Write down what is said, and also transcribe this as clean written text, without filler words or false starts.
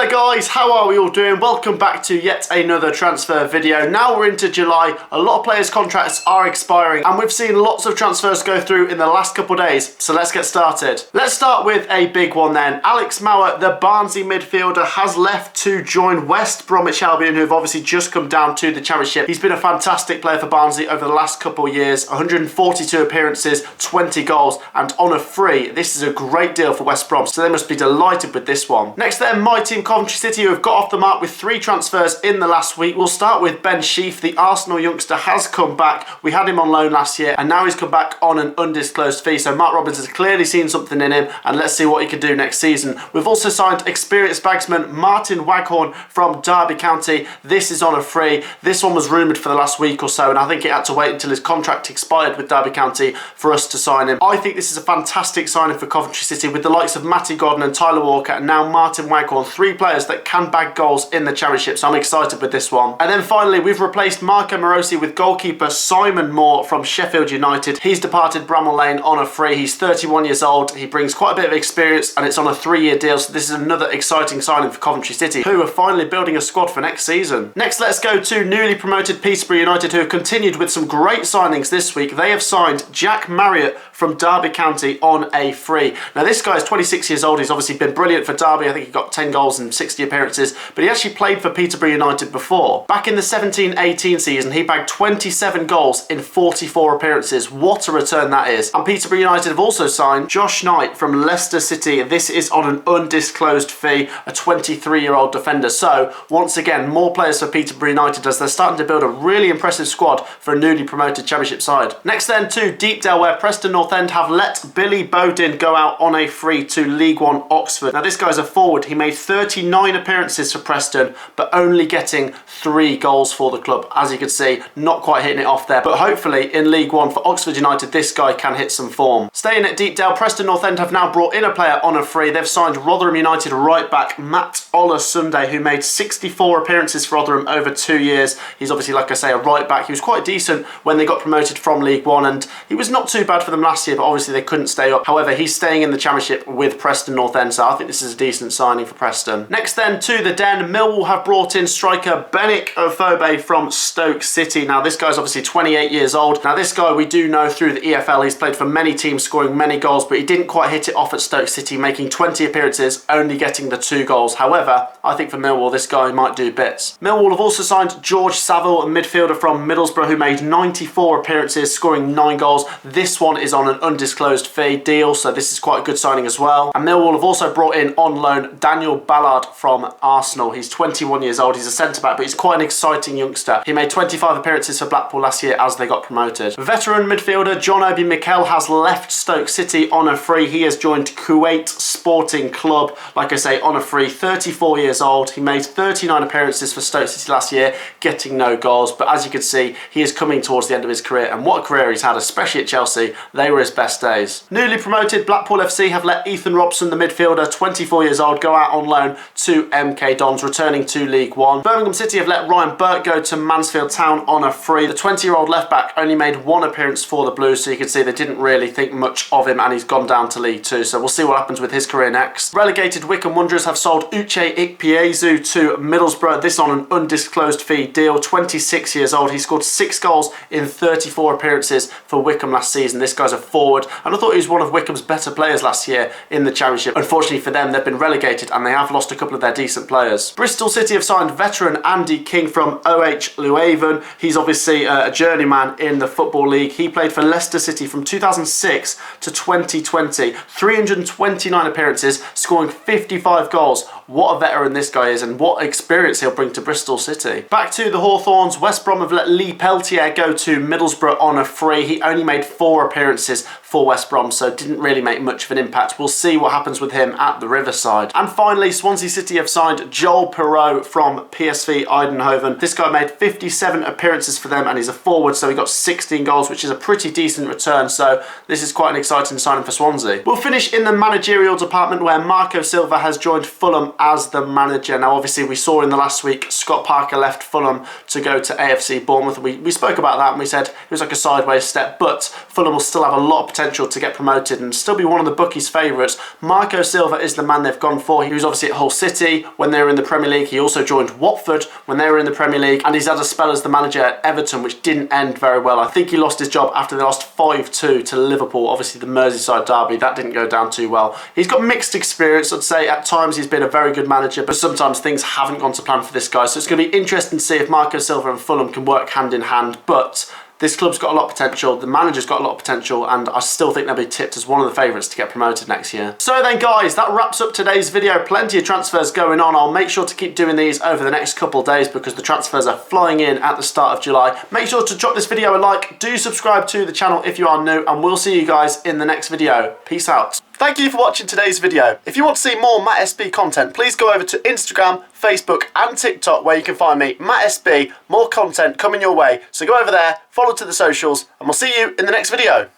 there guys, how are we all doing? Welcome back to yet another transfer video. Now we're into July, a lot of players' contracts are expiring and we've seen lots of transfers go through in the last couple of days, so let's get started. Let's start with a big one then. Alex Mauer, the Barnsley midfielder, has left to join West Bromwich Albion, who have obviously just come down to the Championship. He's been a fantastic player for Barnsley over the last couple of years, 142 appearances, 20 goals, and on a free. This is a great deal for West Brom, so they must be delighted with this one. Next then, my team Coventry City, who have got off the mark with 3 transfers in the last week. We'll start with Ben Sheaf, the Arsenal youngster, has come back. We had him on loan last year and now he's come back on an undisclosed fee, so Mark Robbins has clearly seen something in him and let's see what he can do next season. We've also signed experienced bagsman Martin Waghorn from Derby County. This is on a free. This one was rumoured for the last week or so and I think it had to wait until his contract expired with Derby County for us to sign him. I think this is a fantastic signing for Coventry City with the likes of Matty Godden and Tyler Walker and now Martin Waghorn, 3 players that can bag goals in the Championship, so I'm excited with this one. And then finally, we've replaced Marco Morosi with goalkeeper Simon Moore from Sheffield United. He's departed Bramall Lane on a free. He's 31 years old. He brings quite a bit of experience and it's on a 3-year deal, so this is another exciting signing for Coventry City, who are finally building a squad for next season. Next, let's go to newly promoted Peterborough United, who have continued with some great signings this week. They have signed Jack Marriott from Derby County on a free. Now this guy is 26 years old. He's obviously been brilliant for Derby. I think he got 10 goals and 60 appearances, but he actually played for Peterborough United before. Back in the 17-18 season, he bagged 27 goals in 44 appearances. What a return that is. And Peterborough United have also signed Josh Knight from Leicester City. This is on an undisclosed fee, a 23-year-old defender. So once again, more players for Peterborough United as they're starting to build a really impressive squad for a newly promoted Championship side. Next then to Deepdale, where Preston North End have let Billy Bodin go out on a free to League One Oxford. Now this guy's a forward. He made 39 appearances for Preston, but only getting 3 goals for the club. As you can see, not quite hitting it off there, but hopefully in League One for Oxford United, this guy can hit some form. Staying at Deepdale, Preston North End have now brought in a player on a free. They've signed Rotherham United right back Matt Ola-Sunday, who made 64 appearances for Rotherham over 2 years. He's obviously, like I say, a right back. He was quite decent when they got promoted from League One and he was not too bad for them last year, but obviously they couldn't stay up. However, he's staying in the Championship with Preston North End, so I think this is a decent signing for Preston. Next then to the Den, Millwall have brought in striker Benik Ofobe from Stoke City. Now this guy's obviously 28 years old. Now this guy we do know through the EFL. He's played for many teams, scoring many goals, but he didn't quite hit it off at Stoke City, making 20 appearances, only getting the 2 goals. However, I think for Millwall this guy might do bits. Millwall have also signed George Saville, a midfielder from Middlesbrough, who made 94 appearances, scoring 9 goals. This one is on an undisclosed fee deal, so this is quite a good signing as well. And Millwall have also brought in on loan Daniel Ballard from Arsenal. He's 21 years old. He's a centre-back, but he's quite an exciting youngster. He made 25 appearances for Blackpool last year as they got promoted. Veteran midfielder John Obi Mikel has left Stoke City on a free. He has joined Kuwait Sporting Club, like I say, on a free. 34 years old. He made 39 appearances for Stoke City last year, getting no goals, but as you can see, he is coming towards the end of his career, and what a career he's had, especially at Chelsea. They were his best days. Newly promoted Blackpool FC have let Ethan Robson, the midfielder, 24 years old, go out on loan to MK Dons, returning to League One. Birmingham City have let Ryan Burke go to Mansfield Town on a free. The 20-year-old left-back only made 1 appearance for the Blues, so you can see they didn't really think much of him, and he's gone down to League Two, so we'll see what happens with his career next. Relegated Wycombe Wanderers have sold Uche Ikpeazu to Middlesbrough, this on an undisclosed fee deal. 26 years old. He scored 6 goals in 34 appearances for Wycombe last season. This guy's a forward, and I thought he was one of Wycombe's better players last year in the Championship. Unfortunately for them, they've been relegated and they have lost a couple of their decent players. Bristol City have signed veteran Andy King from OH Leuven. He's obviously a journeyman in the Football League. He played for Leicester City from 2006 to 2020. 329 appearances, scoring 55 goals. What a veteran this guy is and what experience he'll bring to Bristol City. Back to the Hawthorns, West Brom have let Lee Peltier go to Middlesbrough on a free. He only made 4 appearances for West Brom, so didn't really make much of an impact. We'll see what happens with him at the Riverside. And finally, Swansea City have signed Joel Perreault from PSV Eindhoven. This guy made 57 appearances for them and he's a forward, so he got 16 goals, which is a pretty decent return, so this is quite an exciting signing for Swansea. We'll finish in the managerial department department where Marco Silva has joined Fulham as the manager. Now obviously we saw in the last week Scott Parker left Fulham to go to AFC Bournemouth. We spoke about that and we said it was like a sideways step, but Fulham will still have a lot of potential to get promoted and still be one of the bookies' favourites. Marco Silva is the man they've gone for. He was obviously at Hull City when they were in the Premier League. He also joined Watford when they were in the Premier League, and he's had a spell as the manager at Everton, which didn't end very well. I think he lost his job after they lost 5-2 to Liverpool. Obviously the Merseyside derby, that didn't go down too well. He's got mixed experience. I'd say at times he's been a very good manager, but sometimes things haven't gone to plan for this guy. So it's going to be interesting to see if Marco Silva and Fulham can work hand in hand. But this club's got a lot of potential, the manager's got a lot of potential, and I still think they'll be tipped as one of the favourites to get promoted next year. So then guys, that wraps up today's video. Plenty of transfers going on. I'll make sure to keep doing these over the next couple of days because the transfers are flying in at the start of July. Make sure to drop this video a like, do subscribe to the channel if you are new, and we'll see you guys in the next video. Peace out. Thank you for watching today's video. If you want to see more Matt SB content, please go over to Instagram, Facebook and TikTok where you can find me, Matt SB. More content coming your way. So go over there, follow to the socials, and we'll see you in the next video.